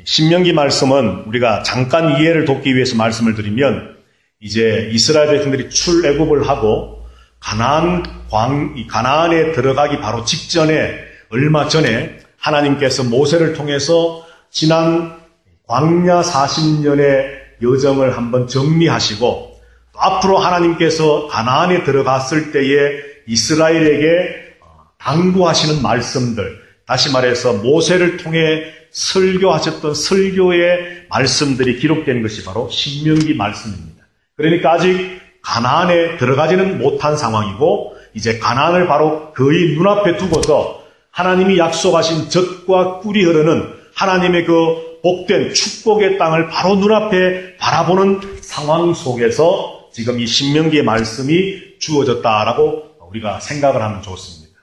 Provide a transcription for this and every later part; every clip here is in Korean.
신명기 말씀은 우리가 잠깐 이해를 돕기 위해서 말씀을 드리면, 이제 이스라엘 백성들이 출애굽을 하고 가나안에 들어가기 바로 직전에, 얼마 전에 하나님께서 모세를 통해서 지난 광야 40년의 여정을 한번 정리하시고, 또 앞으로 하나님께서 가나안에 들어갔을 때에 이스라엘에게 당부하시는 말씀들, 다시 말해서 모세를 통해 설교하셨던 설교의 말씀들이 기록된 것이 바로 신명기 말씀입니다. 그러니까 아직 가나안에 들어가지는 못한 상황이고, 이제 가나안을 바로 거의 눈앞에 두고서 하나님이 약속하신 젖과 꿀이 흐르는 하나님의 그 복된 축복의 땅을 바로 눈앞에 바라보는 상황 속에서 지금 이 신명기의 말씀이 주어졌다라고 우리가 생각을 하면 좋습니다.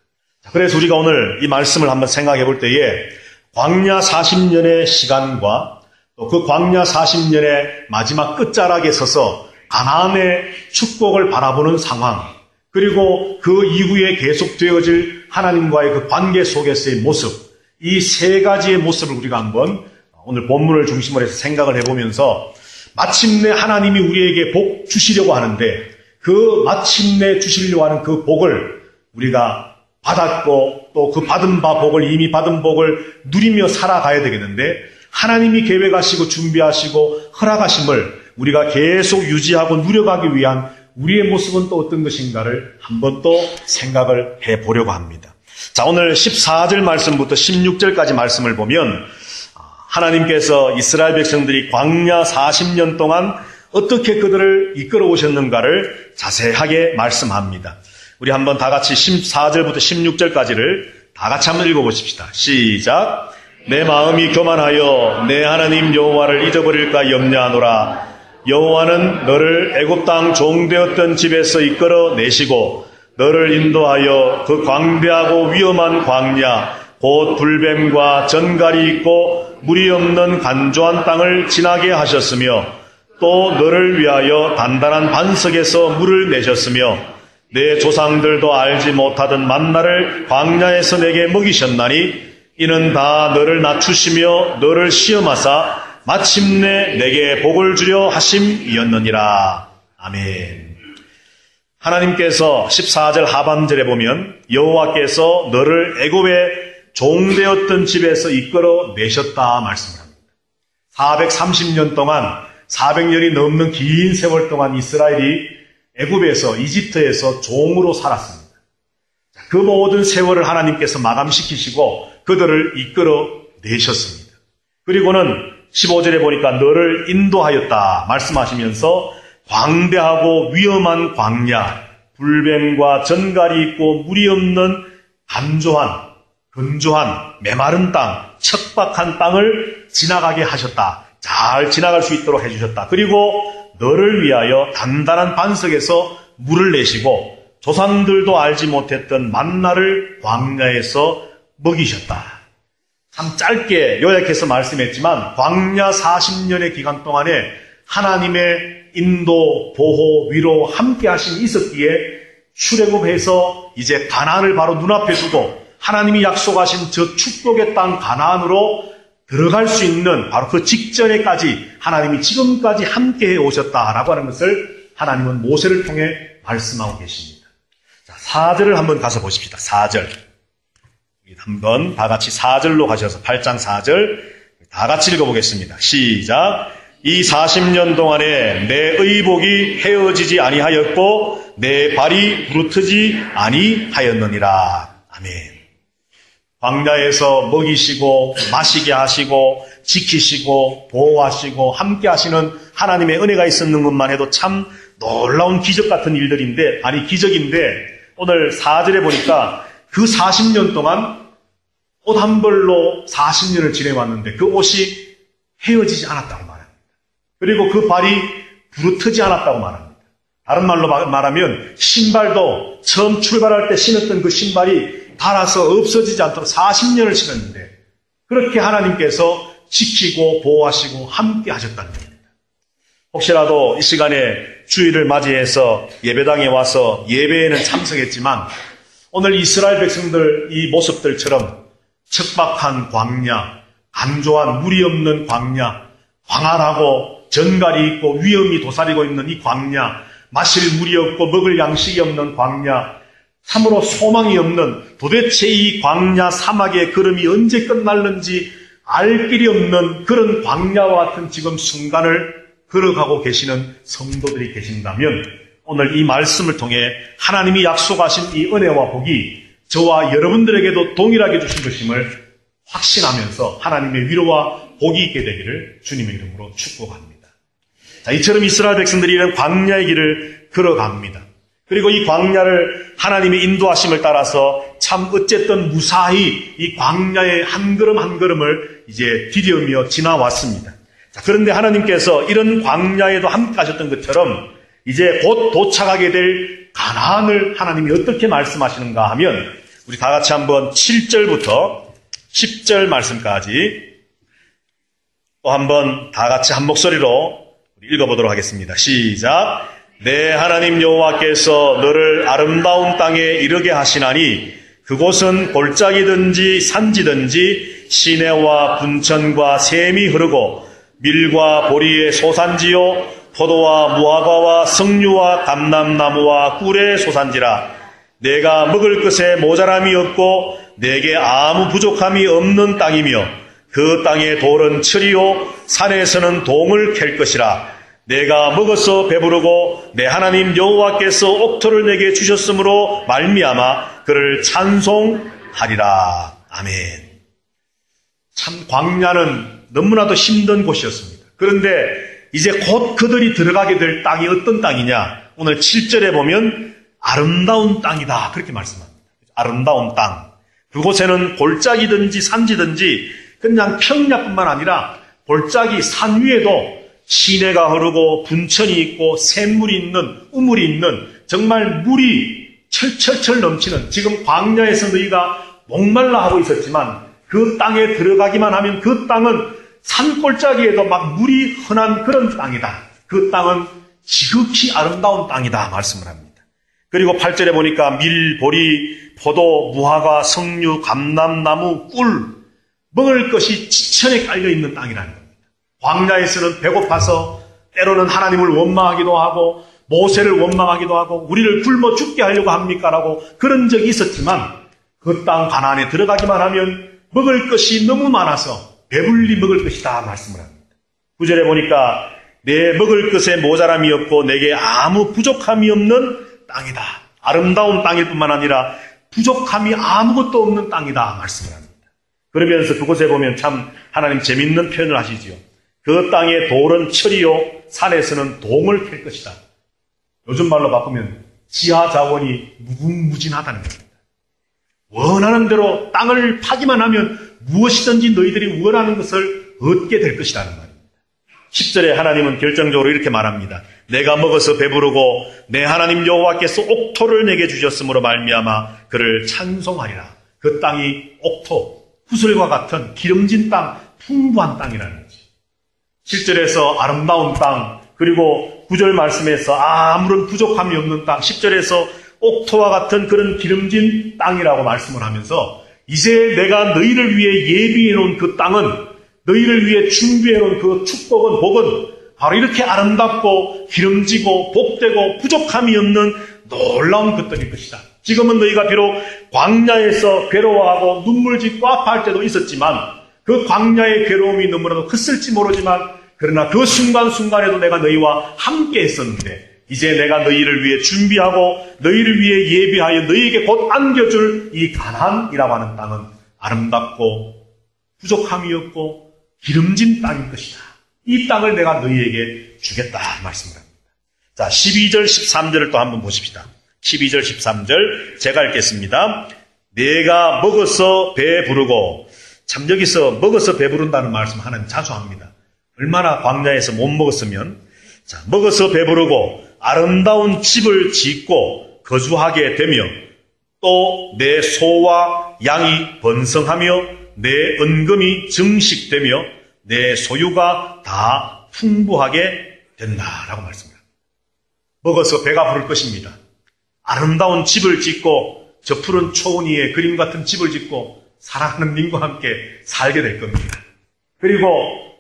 그래서 우리가 오늘 이 말씀을 한번 생각해 볼 때에 광야 40년의 시간과 또 그 광야 40년의 마지막 끝자락에 서서 가나안의 축복을 바라보는 상황, 그리고 그 이후에 계속되어질 하나님과의 그 관계 속에서의 모습, 이 세 가지의 모습을 우리가 한번 오늘 본문을 중심으로 해서 생각을 해보면서, 마침내 하나님이 우리에게 복 주시려고 하는데 그 마침내 주시려고 하는 그 복을 우리가 받았고, 또 그 받은 바 복을, 이미 받은 복을 누리며 살아가야 되겠는데, 하나님이 계획하시고 준비하시고 허락하심을 우리가 계속 유지하고 누려가기 위한 우리의 모습은 또 어떤 것인가를 한번 또 생각을 해보려고 합니다. 자, 오늘 14절 말씀부터 16절까지 말씀을 보면 하나님께서 이스라엘 백성들이 광야 40년 동안 어떻게 그들을 이끌어 오셨는가를 자세하게 말씀합니다. 우리 한번 다 같이 14절부터 16절까지를 다 같이 한번 읽어보십시다. 시작. 내 마음이 교만하여 내 하나님 여호와를 잊어버릴까 염려하노라. 여호와는 너를 애굽 땅 종되었던 집에서 이끌어 내시고 너를 인도하여 그 광대하고 위험한 광야 곧 불뱀과 전갈이 있고 물이 없는 간조한 땅을 지나게 하셨으며, 또 너를 위하여 단단한 반석에서 물을 내셨으며 내 조상들도 알지 못하던 만나를 광야에서 내게 먹이셨나니 이는 다 너를 낮추시며 너를 시험하사 마침내 내게 복을 주려 하심이었느니라. 아멘. 하나님께서 14절 하반절에 보면 여호와께서 너를 애굽의 종되었던 집에서 이끌어 내셨다 말씀을 합니다. 430년 동안, 400년이 넘는 긴 세월 동안 이스라엘이 애굽에서, 이집트에서 종으로 살았습니다. 그 모든 세월을 하나님께서 마감시키시고 그들을 이끌어 내셨습니다. 그리고는 15절에 보니까 너를 인도하였다 말씀하시면서 광대하고 위험한 광야, 불뱀과 전갈이 있고 물이 없는 건조한 메마른 땅, 척박한 땅을 지나가게 하셨다. 잘 지나갈 수 있도록 해주셨다. 그리고 너를 위하여 단단한 반석에서 물을 내시고 조상들도 알지 못했던 만나를 광야에서 먹이셨다. 참 짧게 요약해서 말씀했지만 광야 40년의 기간 동안에 하나님의 인도, 보호, 위로 함께 하심이 있었기에 출애굽해서 이제 가나안을 바로 눈앞에 두고 하나님이 약속하신 저 축복의 땅 가나안으로 들어갈 수 있는 바로 그 직전에까지 하나님이 지금까지 함께해 오셨다라고 하는 것을 하나님은 모세를 통해 말씀하고 계십니다. 자, 4절을 한번 가서 보십시다. 4절. 한번 다 같이 4절로 가셔서 8장 4절 다 같이 읽어보겠습니다. 시작. 이 40년 동안에 내 의복이 헤어지지 아니하였고 내 발이 부르트지 아니하였느니라. 아멘. 광야에서 먹이시고 마시게 하시고 지키시고 보호하시고 함께 하시는 하나님의 은혜가 있었는 것만 해도 참 놀라운 기적 같은 일들인데, 아니 기적인데, 오늘 4절에 보니까 그 40년 동안 옷 한 벌로 40년을 지내왔는데 그 옷이 헤어지지 않았다고 말합니다. 그리고 그 발이 부르트지 않았다고 말합니다. 다른 말로 말하면 신발도 처음 출발할 때 신었던 그 신발이 닳아서 없어지지 않도록 40년을 신었는데 그렇게 하나님께서 지키고 보호하시고 함께 하셨다는 겁니다. 혹시라도 이 시간에 주일을 맞이해서 예배당에 와서 예배에는 참석했지만 오늘 이스라엘 백성들 이 모습들처럼 척박한 광야, 안조한 물이 없는 광야, 광활하고 전갈이 있고 위험이 도사리고 있는 이 광야, 마실 물이 없고 먹을 양식이 없는 광야, 참으로 소망이 없는, 도대체 이 광야 사막의 걸음이 언제 끝날는지 알 길이 없는 그런 광야와 같은 지금 순간을 걸어가고 계시는 성도들이 계신다면 오늘 이 말씀을 통해 하나님이 약속하신 이 은혜와 복이 저와 여러분들에게도 동일하게 주신 것임을 확신하면서 하나님의 위로와 복이 있게 되기를 주님의 이름으로 축복합니다. 자, 이처럼 이스라엘 백성들이 이런 광야의 길을 걸어갑니다. 그리고 이 광야를 하나님의 인도하심을 따라서 참 어쨌든 무사히 이 광야의 한 걸음 한 걸음을 이제 디디으며 지나왔습니다. 자, 그런데 하나님께서 이런 광야에도 함께 하셨던 것처럼 이제 곧 도착하게 될 가나안을 하나님이 어떻게 말씀하시는가 하면 우리 다 같이 한번 7절부터 10절 말씀까지 또 한번 다 같이 한 목소리로 읽어보도록 하겠습니다. 시작. 내 하나님 여호와께서 너를 아름다운 땅에 이르게 하시나니 그곳은 골짜기든지 산지든지 시내와 분천과 샘이 흐르고 밀과 보리의 소산지요 포도와 무화과와 석류와 감람나무와 꿀의 소산지라. 내가 먹을 것에 모자람이 없고 내게 아무 부족함이 없는 땅이며 그 땅의 돌은 철이요 산에서는 동을 캘 것이라. 내가 먹어서 배부르고 내 하나님 여호와께서 옥토를 내게 주셨으므로 말미암아 그를 찬송하리라. 아멘. 참 광야는 너무나도 힘든 곳이었습니다. 그런데 이제 곧 그들이 들어가게 될 땅이 어떤 땅이냐? 오늘 7절에 보면 아름다운 땅이다 그렇게 말씀합니다. 아름다운 땅. 그곳에는 골짜기든지 산지든지 그냥 평야뿐만 아니라 골짜기 산 위에도 시내가 흐르고 분천이 있고 샘물이 있는 우물이 있는 정말 물이 철철철 넘치는, 지금 광야에서 너희가 목말라 하고 있었지만 그 땅에 들어가기만 하면 그 땅은 산골짜기에도 막 물이 흔한 그런 땅이다. 그 땅은 지극히 아름다운 땅이다 말씀을 합니다. 그리고 8절에 보니까 밀, 보리, 포도, 무화과, 석류, 감람나무, 꿀, 먹을 것이 지천에 깔려있는 땅이라는 겁니다. 광야에서는 배고파서 때로는 하나님을 원망하기도 하고 모세를 원망하기도 하고 우리를 굶어 죽게 하려고 합니까? 라고 그런 적이 있었지만 그 땅 가나안에 들어가기만 하면 먹을 것이 너무 많아서 배불리 먹을 것이다 말씀을 합니다. 9절에 보니까 내 먹을 것에 모자람이 없고 내게 아무 부족함이 없는 땅이다. 아름다운 땅일 뿐만 아니라 부족함이 아무것도 없는 땅이다 말씀을 합니다. 그러면서 그곳에 보면 참 하나님 재밌는 표현을 하시지요. 그 땅의 돌은 철이요 산에서는 동을 캘 것이다. 요즘 말로 바꾸면 지하 자원이 무궁무진하다는 겁니다. 원하는 대로 땅을 파기만 하면 무엇이든지 너희들이 원하는 것을 얻게 될 것이라는 말입니다. 10절에 하나님은 결정적으로 이렇게 말합니다. 내가 먹어서 배부르고 내 하나님 여호와께서 옥토를 내게 주셨으므로 말미암아 그를 찬송하리라. 그 땅이 옥토, 구슬과 같은 기름진 땅, 풍부한 땅이라는 거지. 7절에서 아름다운 땅, 그리고 9절 말씀에서 아무런 부족함이 없는 땅, 10절에서 옥토와 같은 그런 기름진 땅이라고 말씀을 하면서 이제 내가 너희를 위해 예비해 놓은 그 땅은, 너희를 위해 준비해 놓은 그 축복은, 복은 바로 이렇게 아름답고 기름지고 복되고 부족함이 없는 놀라운 것들일 것이다. 지금은 너희가 비록 광야에서 괴로워하고 눈물 짓고 아파할 때도 있었지만 그 광야의 괴로움이 너무나도 컸을지 모르지만 그러나 그 순간순간에도 내가 너희와 함께 했었는데 이제 내가 너희를 위해 준비하고 너희를 위해 예비하여 너희에게 곧 안겨줄 이 가나안이라고 하는 땅은 아름답고 부족함이 없고 기름진 땅일 것이다. 이 땅을 내가 너희에게 주겠다 말씀을 합니다. 자, 12절 13절을 또 한번 보십시다. 12절 13절 제가 읽겠습니다. 내가 먹어서 배부르고, 참 여기서 먹어서 배부른다는 말씀 하나님 자주 합니다. 얼마나 광야에서 못 먹었으면. 자, 먹어서 배부르고 아름다운 집을 짓고 거주하게 되며 또 내 소와 양이 번성하며 내 은금이 증식되며 내 소유가 다 풍부하게 된다라고 말씀합니다. 먹어서 배가 부를 것입니다. 아름다운 집을 짓고 저 푸른 초원 위에 그림 같은 집을 짓고 사랑하는 님과 함께 살게 될 겁니다. 그리고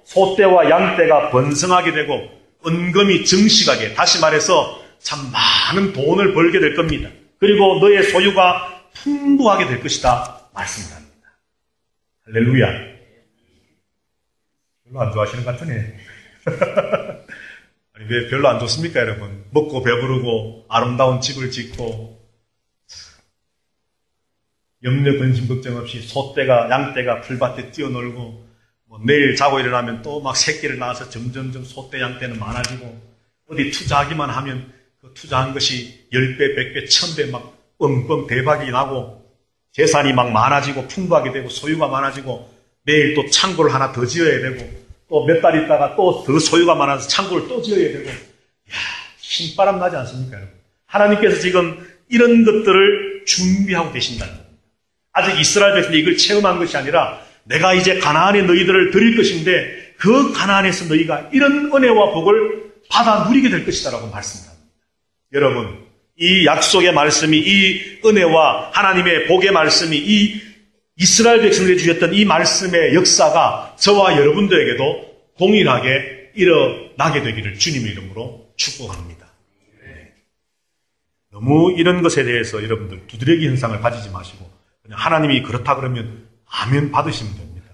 소떼와 양떼가 번성하게 되고 은금이 증식하게, 다시 말해서 참 많은 돈을 벌게 될 겁니다. 그리고 너의 소유가 풍부하게 될 것이다 말씀을 합니다. 할렐루야. 별로 안 좋아하시는 것 같으네. 아니, 왜 별로 안 좋습니까, 여러분? 먹고 배부르고 아름다운 집을 짓고 염려 근심 걱정 없이 소떼가 양떼가 풀밭에 뛰어놀고, 뭐 내일 자고 일어나면 또 막 새끼를 낳아서 점점점 소떼 양떼는 많아지고, 어디 투자하기만 하면 그 투자한 것이 10배, 100배, 1000배 막 뻥뻥 대박이 나고, 재산이 막 많아지고 풍부하게 되고 소유가 많아지고, 내일 또 창고를 하나 더 지어야 되고, 또 몇 달 있다가 또 더 소유가 많아서 창고를 또 지어야 되고, 신바람 나지 않습니까, 여러분? 하나님께서 지금 이런 것들을 준비하고 계신다는 겁니다. 아직 이스라엘 백성이 이걸 체험한 것이 아니라 내가 이제 가나안에 너희들을 드릴 것인데 그 가나안에서 너희가 이런 은혜와 복을 받아 누리게 될 것이다라고 말씀합니다. 여러분, 이 약속의 말씀이, 이 은혜와 하나님의 복의 말씀이, 이 이스라엘 백성들에게 주셨던 이 말씀의 역사가 저와 여러분들에게도 동일하게 일어나게 되기를 주님의 이름으로 축복합니다. 너무 이런 것에 대해서 여러분들 두드러기 현상을 가지지 마시고 그냥 하나님이 그렇다 그러면 아멘 받으시면 됩니다.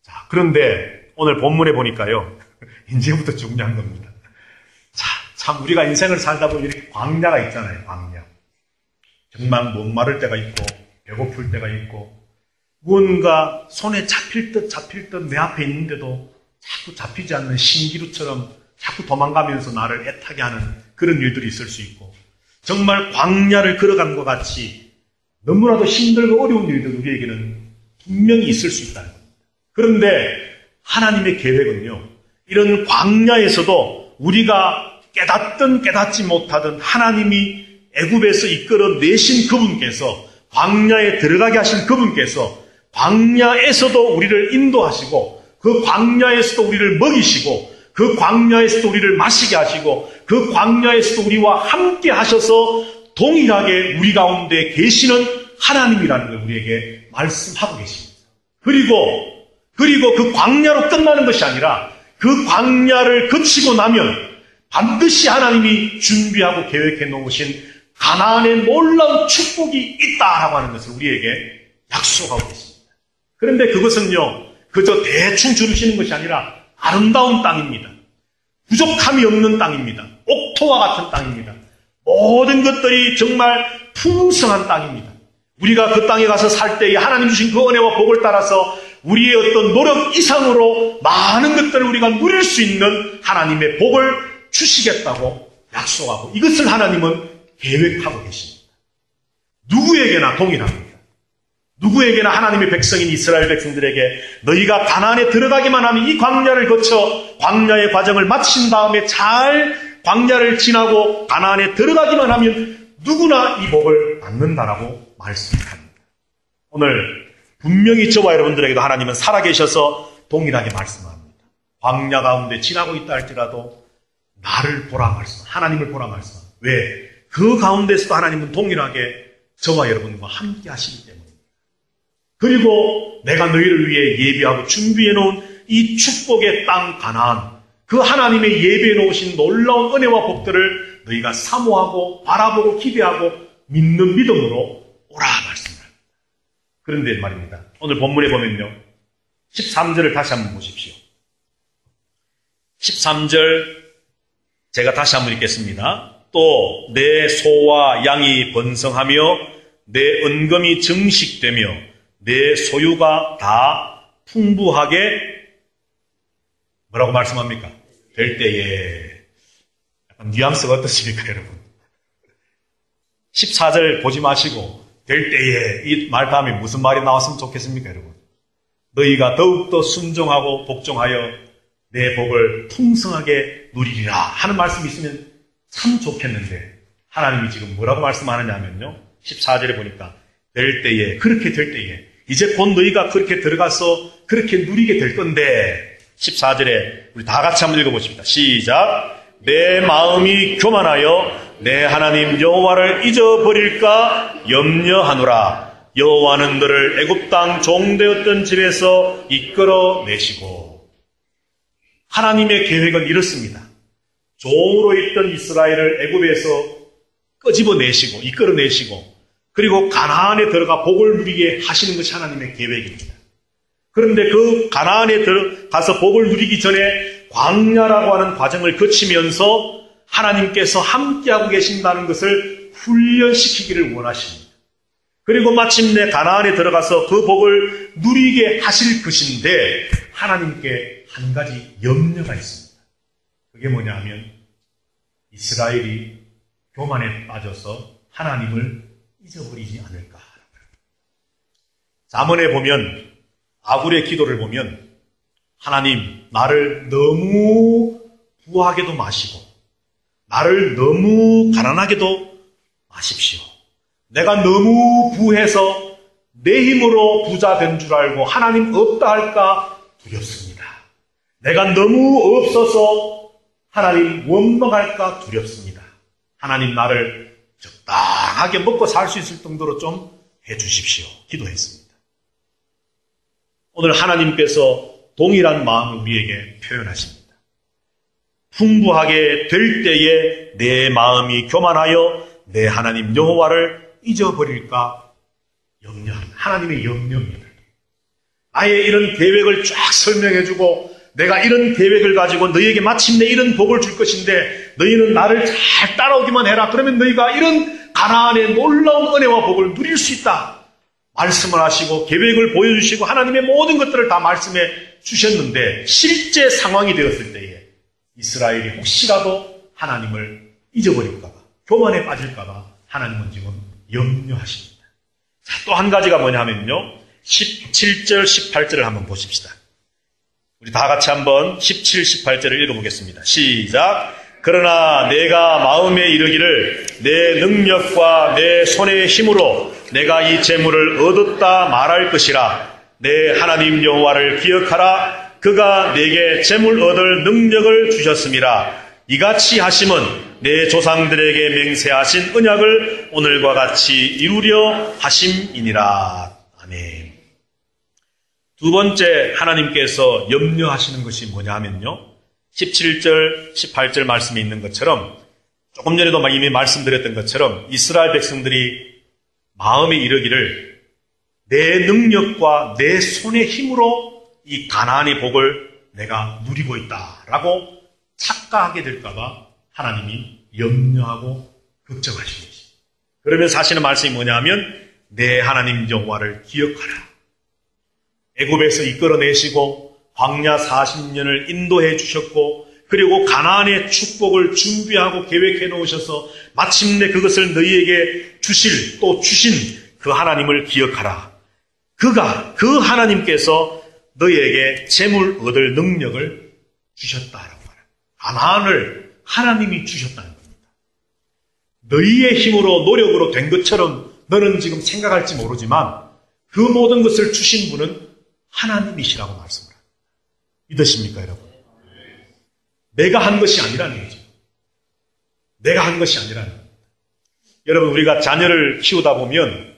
자, 그런데 오늘 본문에 보니까요, 이제부터 중요한 겁니다. 자, 참 우리가 인생을 살다 보면 이렇게 광야가 있잖아요. 광야. 정말 목마를 때가 있고 배고플 때가 있고, 무언가 손에 잡힐 듯 내 앞에 있는데도 자꾸 잡히지 않는 신기루처럼 자꾸 도망가면서 나를 애타게 하는 그런 일들이 있을 수 있고, 정말 광야를 걸어간 것 같이 너무나도 힘들고 어려운 일들 우리에게는 분명히 있을 수 있다는 겁니다. 그런데 하나님의 계획은요, 이런 광야에서도 우리가 깨닫든 깨닫지 못하든 하나님이 애굽에서 이끌어내신 그분께서, 광야에 들어가게 하신 그분께서 광야에서도 우리를 인도하시고, 그 광야에서도 우리를 먹이시고, 그 광야에서도 우리를 마시게 하시고, 그 광야에서도 우리와 함께 하셔서 동일하게 우리 가운데 계시는 하나님이라는 걸 우리에게 말씀하고 계십니다. 그리고 그 광야로 끝나는 것이 아니라 그 광야를 거치고 나면 반드시 하나님이 준비하고 계획해 놓으신 가나안의 놀라운 축복이 있다라고 하는 것을 우리에게 약속하고 계십니다. 그런데 그것은요, 그저 대충 주시는 것이 아니라 아름다운 땅입니다. 부족함이 없는 땅입니다. 옥토와 같은 땅입니다. 모든 것들이 정말 풍성한 땅입니다. 우리가 그 땅에 가서 살 때에 하나님 주신 그 은혜와 복을 따라서 우리의 어떤 노력 이상으로 많은 것들을 우리가 누릴 수 있는 하나님의 복을 주시겠다고 약속하고, 이것을 하나님은 계획하고 계십니다. 누구에게나 동일합니다. 누구에게나 하나님의 백성인 이스라엘 백성들에게 너희가 가나안에 들어가기만 하면, 이 광야를 거쳐 광야의 과정을 마친 다음에 잘 광야를 지나고 가나안에 들어가기만 하면 누구나 이 복을 받는다라고 말씀합니다. 오늘 분명히 저와 여러분들에게도 하나님은 살아계셔서 동일하게 말씀합니다. 광야 가운데 지나고 있다 할지라도 나를 보라 말씀, 하나님을 보라 말씀. 왜? 그 가운데서도 하나님은 동일하게 저와 여러분과 함께 하시기 때문입니다. 그리고 내가 너희를 위해 예비하고 준비해 놓은 이 축복의 땅 가나안, 그 하나님의 예비해 놓으신 놀라운 은혜와 복들을 너희가 사모하고 바라보고 기대하고 믿는 믿음으로 오라 말씀합니다. 그런데 말입니다, 오늘 본문에 보면요, 13절을 다시 한번 보십시오. 13절 제가 다시 한번 읽겠습니다. 또 내 소와 양이 번성하며 내 은금이 증식되며 내 소유가 다 풍부하게 뭐라고 말씀합니까? 될 때에. 약간 뉘앙스가 어떠십니까, 여러분? 14절 보지 마시고 될 때에, 이 말 다음에 무슨 말이 나왔으면 좋겠습니까, 여러분? 너희가 더욱더 순종하고 복종하여 내 복을 풍성하게 누리리라 하는 말씀이 있으면 참 좋겠는데, 하나님이 지금 뭐라고 말씀하느냐 하면요, 14절에 보니까 될 때에, 그렇게 될 때에, 이제 곧 너희가 그렇게 들어가서 그렇게 누리게 될 건데, 14절에 우리 다 같이 한번 읽어보십니다. 시작. 내 마음이 교만하여 내 하나님 여호와를 잊어버릴까 염려하노라. 여호와는 너를 애굽 땅 종되었던 집에서 이끌어내시고. 하나님의 계획은 이렇습니다. 종으로 있던 이스라엘을 애굽에서 끄집어내시고 이끌어내시고 그리고 가나안에 들어가 복을 누리게 하시는 것이 하나님의 계획입니다. 그런데 그 가나안에 들어가서 복을 누리기 전에 광야라고 하는 과정을 거치면서 하나님께서 함께하고 계신다는 것을 훈련시키기를 원하십니다. 그리고 마침내 가나안에 들어가서 그 복을 누리게 하실 것인데 하나님께 한 가지 염려가 있습니다. 그게 뭐냐 하면 이스라엘이 교만에 빠져서 하나님을 잊어버리지 않을까. 잠언에 보면 아굴의 기도를 보면 하나님 나를 너무 부하게도 마시고 나를 너무 가난하게도 마십시오. 내가 너무 부해서 내 힘으로 부자 된 줄 알고 하나님 없다 할까 두렵습니다. 내가 너무 없어서 하나님 원망할까 두렵습니다. 하나님 나를 적당하게 먹고 살 수 있을 정도로 좀 해주십시오. 기도했습니다. 오늘 하나님께서 동일한 마음을 우리에게 표현하십니다. 풍부하게 될 때에 내 마음이 교만하여 내 하나님 여호와를 잊어버릴까 염려하는 하나님의 염려입니다. 나의 이런 계획을 쫙 설명해주고 내가 이런 계획을 가지고 너희에게 마침내 이런 복을 줄 것인데 너희는 나를 잘 따라오기만 해라. 그러면 너희가 이런 가나안의 놀라운 은혜와 복을 누릴 수 있다. 말씀을 하시고 계획을 보여주시고 하나님의 모든 것들을 다 말씀해 주셨는데 실제 상황이 되었을 때에 이스라엘이 혹시라도 하나님을 잊어버릴까 봐 교만에 빠질까 봐 하나님은 지금 염려하십니다. 자, 또 한 가지가 뭐냐 하면요. 17절, 18절을 한번 보십시다. 우리 다 같이 한번 17, 18절을 읽어보겠습니다. 시작. 그러나 내가 마음에 이르기를 내 능력과 내 손의 힘으로 내가 이 재물을 얻었다 말할 것이라. 내 하나님 여호와를 기억하라. 그가 내게 재물 얻을 능력을 주셨음이라. 이같이 하심은 내 조상들에게 맹세하신 언약을 오늘과 같이 이루려 하심이니라. 아멘. 두 번째 하나님께서 염려하시는 것이 뭐냐 하면요. 17절, 18절 말씀에 있는 것처럼 조금 전에도 이미 말씀드렸던 것처럼 이스라엘 백성들이 마음에 이르기를 내 능력과 내 손의 힘으로 이 가나안의 복을 내가 누리고 있다라고 착각하게 될까 봐 하나님이 염려하고 걱정하시는 것입니다. 그러면 사실은 말씀이 뭐냐 하면 내 하나님 여호와를 기억하라. 애굽에서 이끌어내시고 광야 40년을 인도해 주셨고 그리고 가나안의 축복을 준비하고 계획해 놓으셔서 마침내 그것을 너희에게 주실 또 주신 그 하나님을 기억하라. 그 하나님께서 너희에게 재물 얻을 능력을 주셨다라고 말합니다. 가나안을 하나님이 주셨다는 겁니다. 너희의 힘으로 노력으로 된 것처럼 너는 지금 생각할지 모르지만 그 모든 것을 주신 분은 하나님이시라고 말씀을 합니다. 믿으십니까, 여러분? 내가 한 것이 아니라는 거죠. 내가 한 것이 아니라는 겁니다. 여러분, 우리가 자녀를 키우다 보면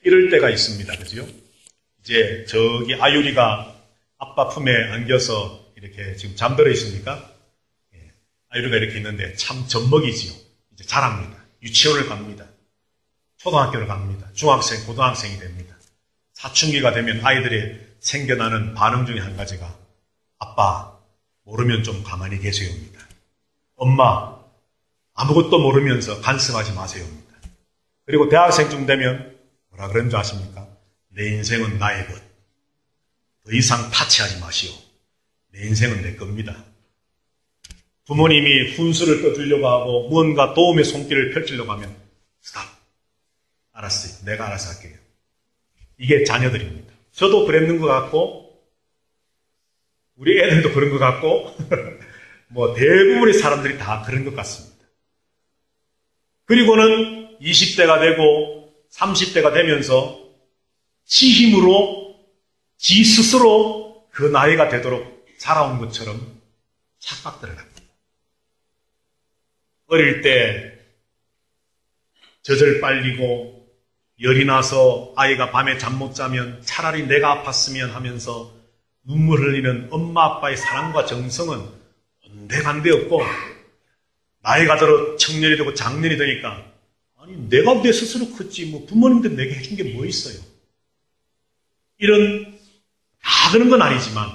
이럴 때가 있습니다. 그죠? 이제 저기 아유리가 아빠 품에 안겨서 이렇게 지금 잠들어 있습니까? 아유리가 이렇게 있는데 참 젖먹이지요. 이제 자랍니다. 유치원을 갑니다. 초등학교를 갑니다. 중학생, 고등학생이 됩니다. 사춘기가 되면 아이들의 생겨나는 반응 중에 한 가지가 아빠, 모르면 좀 가만히 계세요입니다. 엄마, 아무것도 모르면서 간섭하지 마세요입니다. 그리고 대학생쯤 되면 뭐라 그런 줄 아십니까? 내 인생은 나의 것. 더 이상 타치하지 마시오. 내 인생은 내 겁니다. 부모님이 훈수를 떠주려고 하고 무언가 도움의 손길을 펼치려고 하면 스탑. 알았어요. 내가 알아서 할게요. 이게 자녀들입니다. 저도 그랬는 것 같고 우리 애들도 그런 것 같고 뭐 대부분의 사람들이 다 그런 것 같습니다. 그리고는 20대가 되고 30대가 되면서 지 힘으로 지 스스로 그 나이가 되도록 살아온 것처럼 착각들을 합니다. 어릴 때 젖을 빨리고 열이 나서 아이가 밤에 잠 못 자면 차라리 내가 아팠으면 하면서 눈물 흘리는 엄마 아빠의 사랑과 정성은 온데간데 없고, 나이가 들어 청년이 되고 장년이 되니까 아니 내가 내 스스로 컸지 뭐 부모님들 내게 해준 게 뭐 있어요. 이런 다 그런 건 아니지만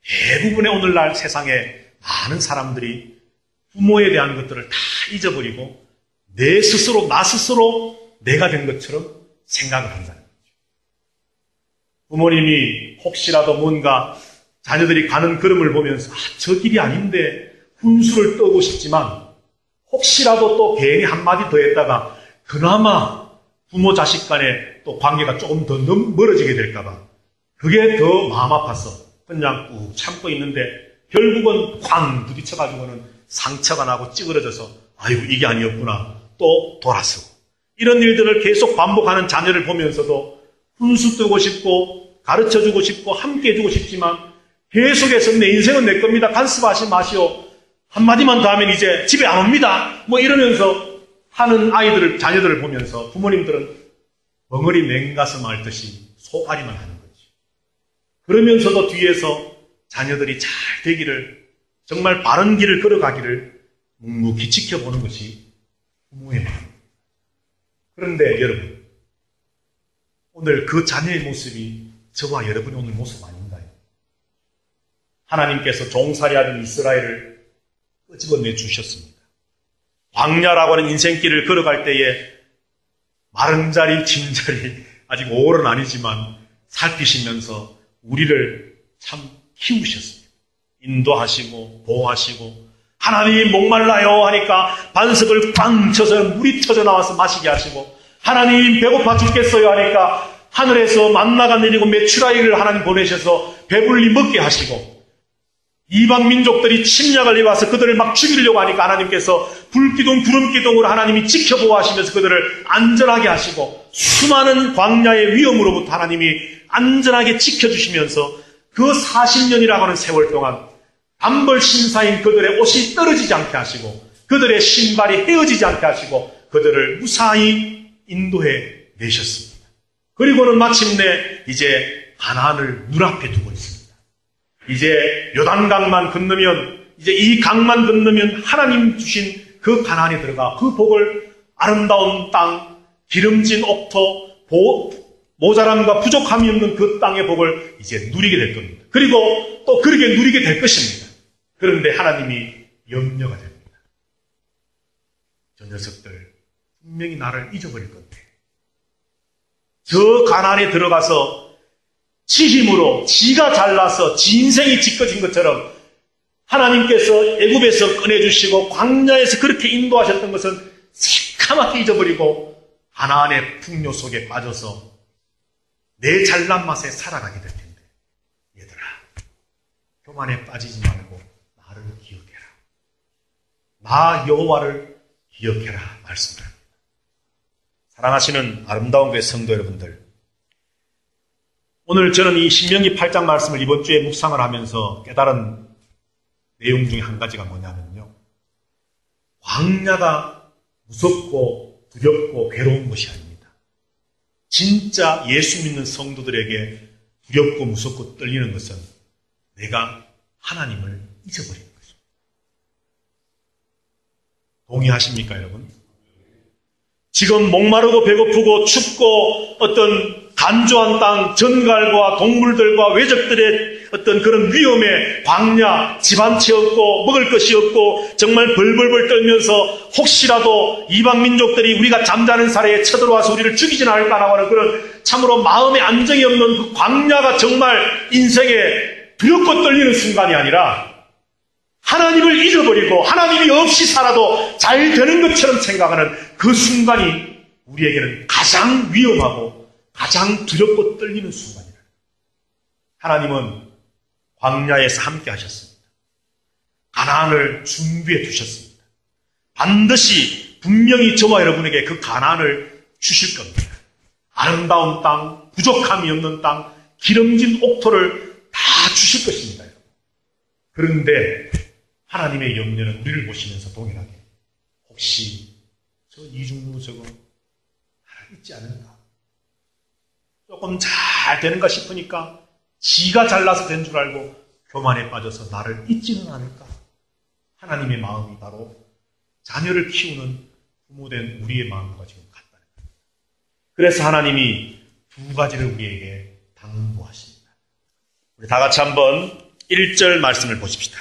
대부분의 오늘날 세상에 많은 사람들이 부모에 대한 것들을 다 잊어버리고 내 스스로 나 스스로 내가 된 것처럼 생각을 한다는 거죠. 부모님이 혹시라도 뭔가 자녀들이 가는 걸음을 보면서 저 길이 아닌데 훈수를 떠고 싶지만 혹시라도 또 괜히 한마디 더 했다가 그나마 부모 자식 간에 또 관계가 조금 더 멀어지게 될까봐 그게 더 마음 아파서 그냥 꾹 참고 있는데 결국은 쾅 부딪혀가지고는 상처가 나고 찌그러져서 아이고 이게 아니었구나 또 돌아서고 이런 일들을 계속 반복하는 자녀를 보면서도 훈수 뜨고 싶고 가르쳐주고 싶고 함께 해주고 싶지만 계속해서 내 인생은 내 겁니다. 간섭하지 마시오. 한마디만 더 하면 이제 집에 안 옵니다. 뭐 이러면서 하는 아이들을, 자녀들을 보면서 부모님들은 벙어리 맹가슴 앓듯이 속앓이만 하는 거지. 그러면서도 뒤에서 자녀들이 잘 되기를, 정말 바른 길을 걸어가기를 묵묵히 지켜보는 것이 부모의 마음입니다. 그런데 여러분, 오늘 그 자녀의 모습이 저와 여러분의 오늘 모습 아닌가요? 하나님께서 종살이하던 이스라엘을 끄집어내 주셨습니다. 광야라고 하는 인생길을 걸어갈 때에 마른 자리, 진 자리, 아직 5월은 아니지만 살피시면서 우리를 참 키우셨습니다. 인도하시고 보호하시고 하나님 목말라요 하니까 반석을 꽝 쳐서 물이 터져 나와서 마시게 하시고 하나님 배고파 죽겠어요 하니까 하늘에서 만나가 내리고 메추라기를 하나님 보내셔서 배불리 먹게 하시고 이방 민족들이 침략을 해와서 그들을 막 죽이려고 하니까 하나님께서 불기둥 구름기둥으로 하나님이 지켜보호하시면서 그들을 안전하게 하시고 수많은 광야의 위험으로부터 하나님이 안전하게 지켜주시면서 그 40년이라고 하는 세월 동안 단벌 신사인 그들의 옷이 떨어지지 않게 하시고 그들의 신발이 헤어지지 않게 하시고 그들을 무사히 인도해 내셨습니다. 그리고는 마침내 이제 가나안을 눈앞에 두고 있습니다. 이제 요단강만 건너면 이제 이 강만 건너면 하나님 주신 그 가나안에 들어가 그 복을 아름다운 땅, 기름진 옥토, 모자람과 부족함이 없는 그 땅의 복을 이제 누리게 될 겁니다. 그리고 또 그렇게 누리게 될 것입니다. 그런데 하나님이 염려가 됩니다. 저 녀석들 분명히 나를 잊어버릴 건데 저 가나안에 들어가서 지 힘으로 지가 잘나서 지 인생이 지켜진 것처럼 하나님께서 애굽에서 꺼내주시고 광야에서 그렇게 인도하셨던 것은 새카맣게 잊어버리고 가나안의 풍요 속에 빠져서 내 잘난 맛에 살아가게 될 텐데 얘들아 교만에 빠지지 말고 나를 기억해라. 나 여호와를 기억해라 말씀드립니다. 사랑하시는 아름다운 교회 성도 여러분들, 오늘 저는 이 신명기 8장 말씀을 이번 주에 묵상을 하면서 깨달은 내용 중에 한 가지가 뭐냐면요. 광야가 무섭고 두렵고 괴로운 것이 아닙니다. 진짜 예수 믿는 성도들에게 두렵고 무섭고 떨리는 것은 내가 하나님을 잊어버린 것입니다. 동의하십니까, 여러분? 지금 목마르고 배고프고 춥고 어떤 간조한 땅, 전갈과 동물들과 외적들의 어떤 그런 위험에 광야, 집 한 채 없고 먹을 것이 없고 정말 벌벌벌 떨면서 혹시라도 이방 민족들이 우리가 잠자는 사이에 쳐들어와서 우리를 죽이진 않을까라고 하는 그런 참으로 마음의 안정이 없는 그 광야가 정말 인생에 두렵고 떨리는 순간이 아니라 하나님을 잊어버리고 하나님이 없이 살아도 잘 되는 것처럼 생각하는 그 순간이 우리에게는 가장 위험하고 가장 두렵고 떨리는 순간이라. 하나님은 광야에서 함께 하셨습니다. 가나안을 준비해 주셨습니다. 반드시 분명히 저와 여러분에게 그 가나안을 주실 겁니다. 아름다운 땅, 부족함이 없는 땅, 기름진 옥토를 다 주실 것입니다. 그런데 하나님의 염려는 우리를 보시면서 동일하게 혹시 저 이중로 저거 나를 잊지 않을까? 조금 잘 되는가 싶으니까 지가 잘나서 된 줄 알고 교만에 빠져서 나를 잊지는 않을까? 하나님의 마음이 바로 자녀를 키우는 부모된 우리의 마음과 지금 같다는 거예요. 그래서 하나님이 두 가지를 우리에게 당부하십니다. 우리 다 같이 한번 1절 말씀을 보십시다.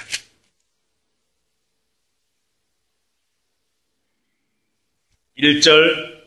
1절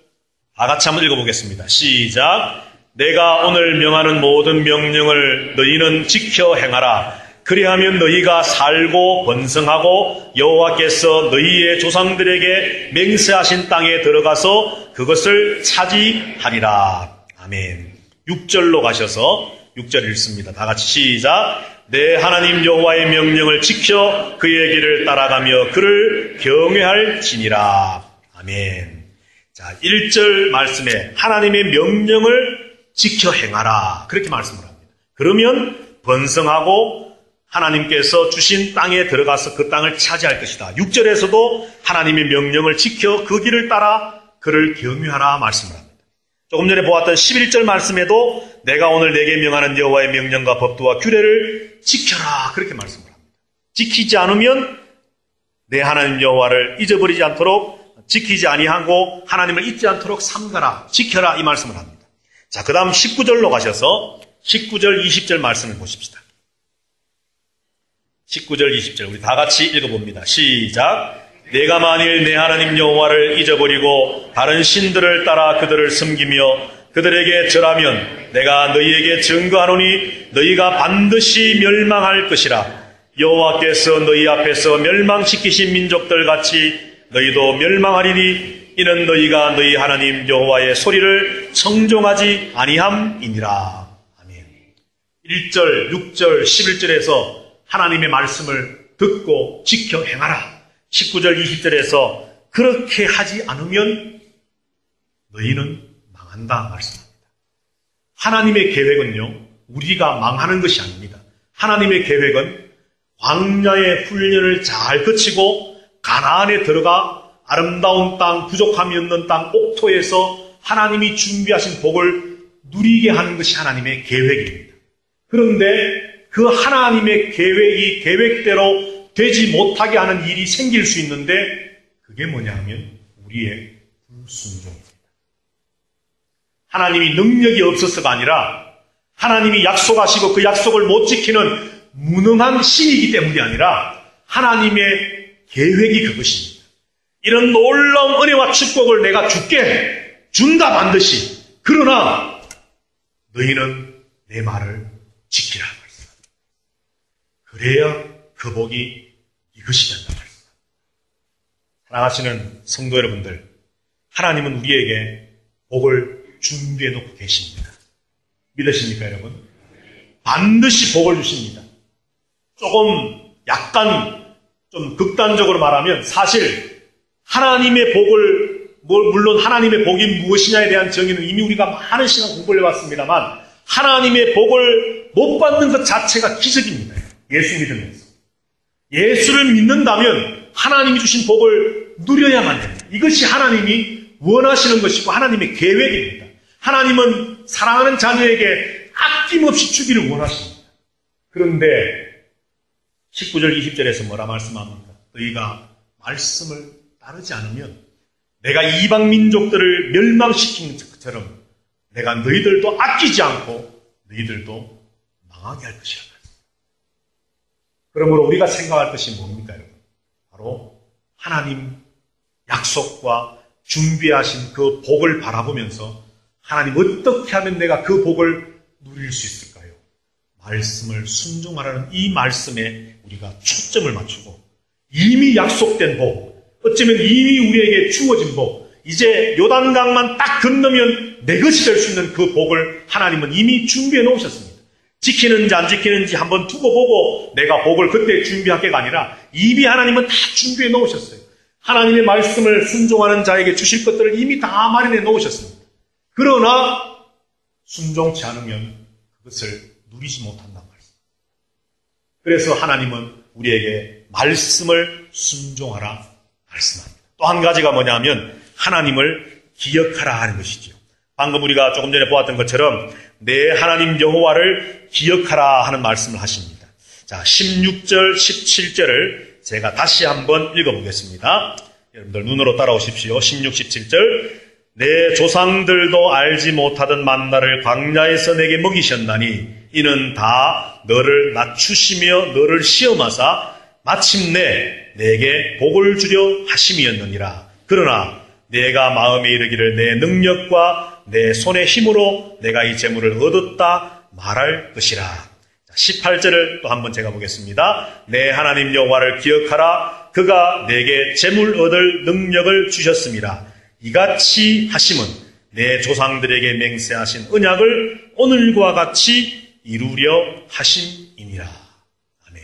다 같이 한번 읽어보겠습니다. 시작. 내가 오늘 명하는 모든 명령을 너희는 지켜 행하라. 그리하면 너희가 살고 번성하고 여호와께서 너희의 조상들에게 맹세하신 땅에 들어가서 그것을 차지하리라. 아멘. 6절로 가셔서 6절 읽습니다. 다 같이 시작. 내 하나님 여호와의 명령을 지켜 그의 길을 따라가며 그를 경외할지니라. 아멘. 자, 1절 말씀에 하나님의 명령을 지켜 행하라. 그렇게 말씀을 합니다. 그러면 번성하고 하나님께서 주신 땅에 들어가서 그 땅을 차지할 것이다. 6절에서도 하나님의 명령을 지켜 그 길을 따라 그를 경유하라 말씀을 합니다. 조금 전에 보았던 11절 말씀에도 내가 오늘 내게 명하는 여호와의 명령과 법도와 규례를 지켜라. 그렇게 말씀을 합니다. 지키지 않으면 내 하나님 여호와를 잊어버리지 않도록 지키지 아니하고 하나님을 잊지 않도록 삼가라. 지켜라. 이 말씀을 합니다. 자, 그 다음 19절로 가셔서 19절, 20절 말씀을 보십시다. 19절, 20절 우리 다 같이 읽어봅니다. 시작. 내가 만일 내 하나님 여호와를 잊어버리고 다른 신들을 따라 그들을 섬기며 그들에게 절하면 내가 너희에게 증거하노니 너희가 반드시 멸망할 것이라. 여호와께서 너희 앞에서 멸망시키신 민족들 같이 너희도 멸망하리니 이는 너희가 너희 하나님 여호와의 소리를 청종하지 아니함이니라. 아멘. 1절, 6절, 11절에서 하나님의 말씀을 듣고 지켜 행하라. 19절, 20절에서 그렇게 하지 않으면 너희는 망한다 말씀합니다. 하나님의 계획은요, 우리가 망하는 것이 아닙니다. 하나님의 계획은 광야의 훈련을 잘 거치고 가나안에 들어가 아름다운 땅, 부족함이 없는 땅, 옥토에서 하나님이 준비하신 복을 누리게 하는 것이 하나님의 계획입니다. 그런데 그 하나님의 계획이 계획대로 되지 못하게 하는 일이 생길 수 있는데 그게 뭐냐 하면 우리의 불순종입니다. 하나님이 능력이 없어서가 아니라 하나님이 약속하시고 그 약속을 못 지키는 무능한 신이기 때문이 아니라 하나님의 계획이 그것입니다. 이런 놀라운 은혜와 축복을 내가 줄게 준다 반드시. 그러나 너희는 내 말을 지키라. 그래야 그 복이 이것이 된다 말입니다. 사랑하시는 성도 여러분들, 하나님은 우리에게 복을 준비해 놓고 계십니다. 믿으십니까 여러분? 반드시 복을 주십니다. 조금 약간 좀 극단적으로 말하면 사실 하나님의 복을 물론 하나님의 복이 무엇이냐에 대한 정의는 이미 우리가 많은 시간 공부를 해왔습니다만 하나님의 복을 못 받는 것 자체가 기적입니다. 예수 믿으면서. 예수를 믿는다면 하나님이 주신 복을 누려야만 됩니다. 이것이 하나님이 원하시는 것이고 하나님의 계획입니다. 하나님은 사랑하는 자녀에게 아낌없이 주기를 원하십니다. 그런데 19절 20절에서 뭐라 말씀합니까? 너희가 말씀을 따르지 않으면 내가 이방 민족들을 멸망시킨 것처럼 내가 너희들도 아끼지 않고 너희들도 망하게 할 것이라. 그러므로 우리가 생각할 것이 뭡니까, 여러분? 바로 하나님 약속과 준비하신 그 복을 바라보면서 하나님 어떻게 하면 내가 그 복을 누릴 수 있을까요? 말씀을 순종하라는 이 말씀에 우리가 초점을 맞추고 이미 약속된 복, 어쩌면 이미 우리에게 주어진 복, 이제 요단강만 딱 건너면 내 것이 될 수 있는 그 복을 하나님은 이미 준비해 놓으셨습니다. 지키는지 안 지키는지 한번 두고 보고 내가 복을 그때 준비할 게가 아니라 이미 하나님은 다 준비해 놓으셨어요. 하나님의 말씀을 순종하는 자에게 주실 것들을 이미 다 마련해 놓으셨습니다. 그러나 순종치 않으면 그것을 누리지 못한단 말이에요. 그래서 하나님은 우리에게 말씀을 순종하라 말씀합니다. 또 한 가지가 뭐냐면 하나님을 기억하라 하는 것이죠. 방금 우리가 조금 전에 보았던 것처럼 내 하나님 여호와를 기억하라 하는 말씀을 하십니다. 자, 16절, 17절을 제가 다시 한번 읽어보겠습니다. 여러분들 눈으로 따라오십시오. 16, 17절. 내 조상들도 알지 못하던 만나를 광야에서 내게 먹이셨나니 이는 다 너를 낮추시며 너를 시험하사 마침내 내게 복을 주려 하심이었느니라. 그러나 내가 마음에 이르기를 내 능력과 내 손의 힘으로 내가 이 재물을 얻었다 말할 것이라. 18절을 또 한번 제가 보겠습니다. 내 하나님 여호와를 기억하라. 그가 내게 재물 얻을 능력을 주셨음이라. 이같이 하심은 내 조상들에게 맹세하신 언약을 오늘과 같이 이루려 하심이니라. 아멘.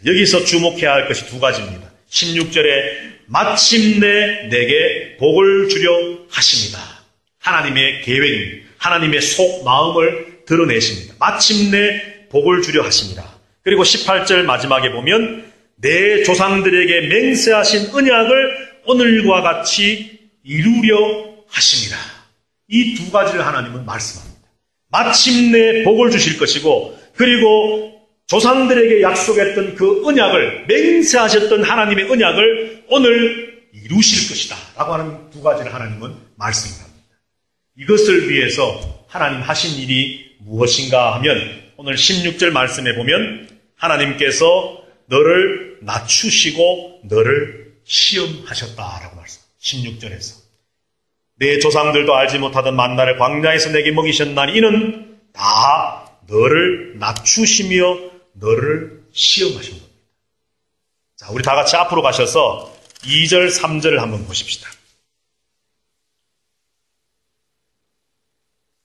여기서 주목해야 할 것이 두 가지입니다. 16절에 마침내 내게 복을 주려 하십니다. 하나님의 계획입니다. 하나님의 속 마음을 드러내십니다. 마침내 복을 주려 하십니다. 그리고 18절 마지막에 보면 내 조상들에게 맹세하신 언약을 오늘과 같이 이루려 하십니다. 이 두 가지를 하나님은 말씀합니다. 마침내 복을 주실 것이고 그리고 조상들에게 약속했던 그 언약을 맹세하셨던 하나님의 언약을 오늘 이루실 것이다 라고 하는 두 가지를 하나님은 말씀합니다. 이것을 위해서 하나님 하신 일이 무엇인가 하면 오늘 16절 말씀에 보면 하나님께서 너를 낮추시고 너를 시험하셨다라고 말씀합니다. 16절에서 내 조상들도 알지 못하던 만나를 광야에서 내게 먹이셨나니 이는 다 너를 낮추시며 너를 시험하신 겁니다. 자, 우리 다 같이 앞으로 가셔서 2절, 3절을 한번 보십시다.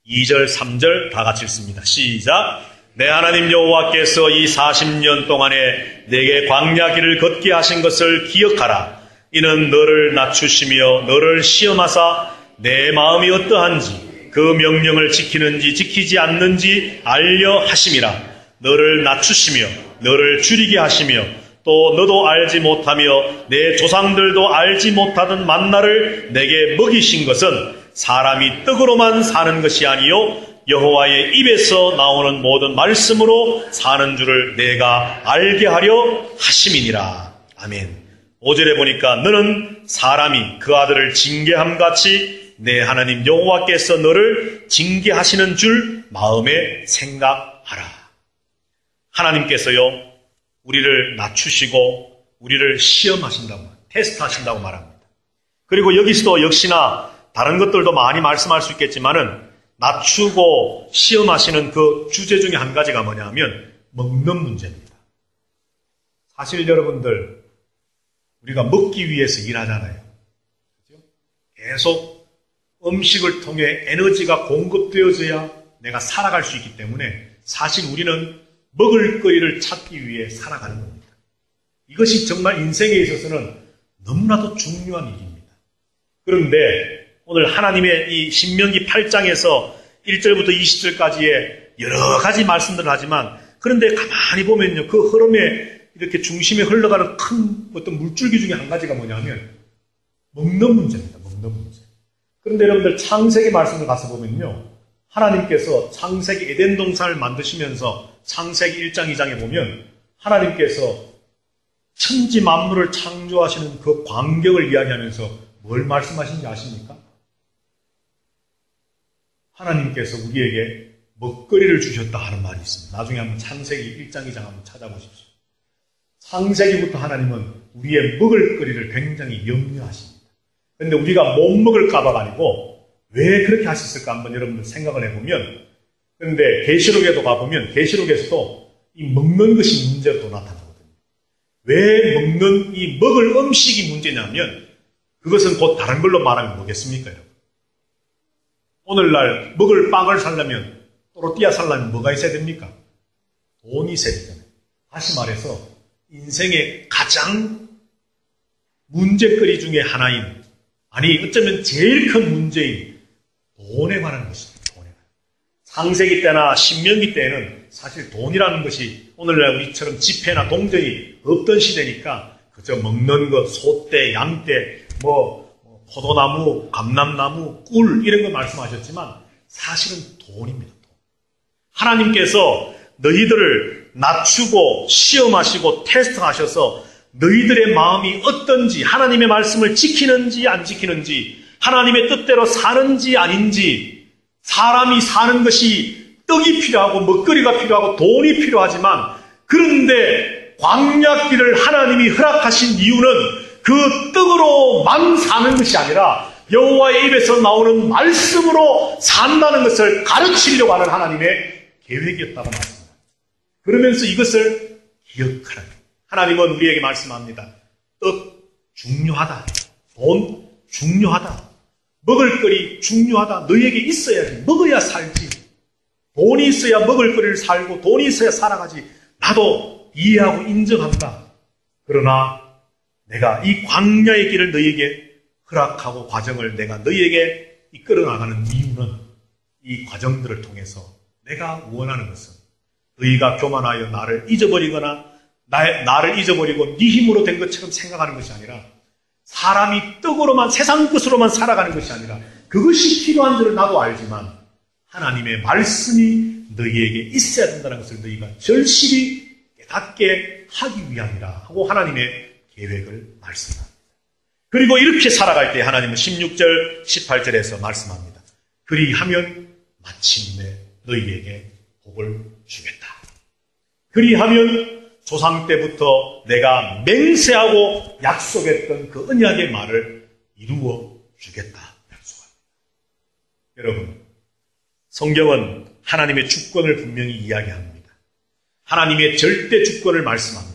2절, 3절 다 같이 읽습니다. 시작. 내 하나님 여호와께서 이 40년 동안에 내게 광야 길을 걷게 하신 것을 기억하라. 이는 너를 낮추시며 너를 시험하사 내 마음이 어떠한지 그 명령을 지키는지 지키지 않는지 알려 하심이라. 너를 낮추시며 너를 줄이게 하시며 또 너도 알지 못하며 내 조상들도 알지 못하던 만나를 내게 먹이신 것은 사람이 떡으로만 사는 것이 아니요 여호와의 입에서 나오는 모든 말씀으로 사는 줄을 내가 알게 하려 하심이니라. 아멘. 5절에 보니까 너는 사람이 그 아들을 징계함같이 내 하나님 여호와께서 너를 징계하시는 줄 마음에 생각하라. 하나님께서요 우리를 낮추시고 우리를 시험하신다고 테스트하신다고 말합니다. 그리고 여기서도 역시나 다른 것들도 많이 말씀할 수 있겠지만은 낮추고 시험하시는 그 주제 중에 한 가지가 뭐냐 하면 먹는 문제입니다. 사실 여러분들 우리가 먹기 위해서 일하잖아요. 계속 음식을 통해 에너지가 공급되어져야 내가 살아갈 수 있기 때문에 사실 우리는 먹을 거리를 찾기 위해 살아가는 겁니다. 이것이 정말 인생에 있어서는 너무나도 중요한 일입니다. 그런데 오늘 하나님의 이 신명기 8장에서 1절부터 20절까지의 여러 가지 말씀들을 하지만 그런데 가만히 보면요. 그 흐름에 이렇게 중심에 흘러가는 큰 어떤 물줄기 중에 한 가지가 뭐냐면 먹는 문제입니다. 먹는 문제. 그런데 여러분들 창세기 말씀을 가서 보면요. 하나님께서 창세기 에덴 동산을 만드시면서 창세기 1장 2장에 보면 하나님께서 천지 만물을 창조하시는 그 광경을 이야기하면서 뭘 말씀하신지 아십니까? 하나님께서 우리에게 먹거리를 주셨다 하는 말이 있습니다. 나중에 한번 창세기 1장 2장 한번 찾아보십시오. 창세기부터 하나님은 우리의 먹을 거리를 굉장히 염려하십니다. 그런데 우리가 못 먹을까봐가 아니고 왜 그렇게 하셨을까 한번 여러분들 생각을 해보면 그런데 계시록에도 가보면 계시록에서도 이 먹는 것이 문제로 또 나타나거든요. 왜 먹는 이 먹을 음식이 문제냐면 그것은 곧 다른 걸로 말하면 뭐겠습니까 여러분? 오늘날 먹을 빵을 살려면 또르띠아 살려면 뭐가 있어야 됩니까? 돈이 있어야 되잖아요. 다시 말해서 인생의 가장 문제거리 중에 하나인 아니 어쩌면 제일 큰 문제인 돈에 관한 것입니다. 돈에 관한. 창세기 때나 신명기 때에는 사실 돈이라는 것이 오늘날 우리처럼 지폐나 동전이 없던 시대니까 그저 먹는 것, 소떼, 양떼, 포도나무, 감람나무, 꿀 이런 거 말씀하셨지만 사실은 돈입니다. 돈. 하나님께서 너희들을 낮추고 시험하시고 테스트하셔서 너희들의 마음이 어떤지, 하나님의 말씀을 지키는지 안 지키는지, 하나님의 뜻대로 사는지 아닌지, 사람이 사는 것이 떡이 필요하고 먹거리가 필요하고 돈이 필요하지만, 그런데 광야길을 하나님이 허락하신 이유는 그 떡으로만 사는 것이 아니라 여호와의 입에서 나오는 말씀으로 산다는 것을 가르치려고 하는 하나님의 계획이었다고 말씀합니다. 그러면서 이것을 기억하라. 하나님은 우리에게 말씀합니다. 떡 중요하다. 돈 중요하다. 먹을거리 중요하다. 너희에게 있어야지. 먹어야 살지. 돈이 있어야 먹을거리를 살고 돈이 있어야 살아가지. 나도 이해하고 인정한다. 그러나 내가 이 광야의 길을 너희에게 허락하고 과정을 내가 너희에게 이끌어 나가는 이유는 이 과정들을 통해서 내가 원하는 것은 너희가 교만하여 나를 잊어버리거나 나를 잊어버리고 네 힘으로 된 것처럼 생각하는 것이 아니라 사람이 떡으로만 세상 것으로만 살아가는 것이 아니라 그것이 필요한 줄을 나도 알지만 하나님의 말씀이 너희에게 있어야 된다는 것을 너희가 절실히 깨닫게 하기 위함이라 하고 하나님의 계획을 말씀합니다. 그리고 이렇게 살아갈 때 하나님은 16절 18절에서 말씀합니다. 그리하면 마침내 너희에게 복을 주겠다. 그리하면 조상 때부터 내가 맹세하고 약속했던 그 언약의 말을 이루어 주겠다. 약속합니다. 여러분, 성경은 하나님의 주권을 분명히 이야기합니다. 하나님의 절대 주권을 말씀합니다.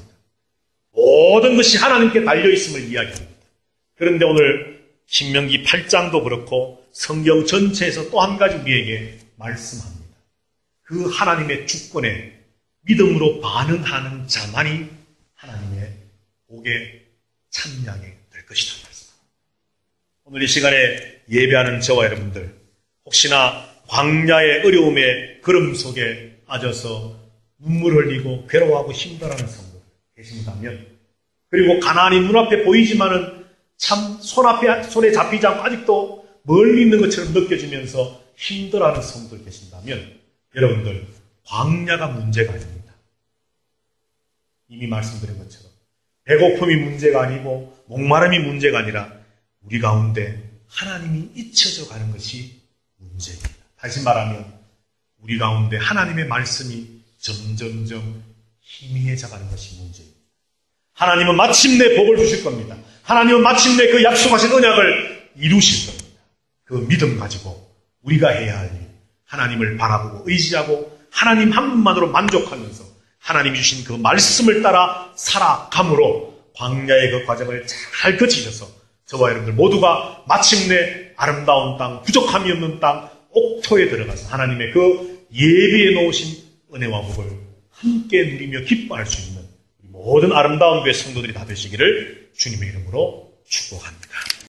모든 것이 하나님께 달려있음을 이야기합니다. 그런데 오늘 신명기 8장도 그렇고 성경 전체에서 또 한 가지 우리에게 말씀합니다. 그 하나님의 주권에 믿음으로 반응하는 자만이 하나님의 복에 참여하게 될 것이다. 오늘 이 시간에 예배하는 저와 여러분들, 혹시나 광야의 어려움의 걸음 속에 빠져서 눈물 흘리고 괴로워하고 힘들어하는 성도들 계신다면, 그리고 가나안이 눈앞에 보이지만은 참 손에 잡히지 않고 아직도 멀리 있는 것처럼 느껴지면서 힘들어하는 성도들 계신다면, 여러분들 광야가 문제가 아닙니다. 이미 말씀드린 것처럼 배고픔이 문제가 아니고 목마름이 문제가 아니라 우리 가운데 하나님이 잊혀져 가는 것이 문제입니다. 다시 말하면 우리 가운데 하나님의 말씀이 점점점 희미해져 가는 것이 문제입니다. 하나님은 마침내 복을 주실 겁니다. 하나님은 마침내 그 약속하신 언약을 이루실 겁니다. 그 믿음 가지고 우리가 해야 할 일, 하나님을 바라보고 의지하고 하나님 한 분만으로 만족하면서 하나님이 주신 그 말씀을 따라 살아감으로 광야의 그 과정을 잘 거치셔서 저와 여러분들 모두가 마침내 아름다운 땅, 부족함이 없는 땅, 옥토에 들어가서 하나님의 그 예비해 놓으신 은혜와 복을 함께 누리며 기뻐할 수 있는 모든 아름다운 교회 성도들이 다 되시기를 주님의 이름으로 축복합니다.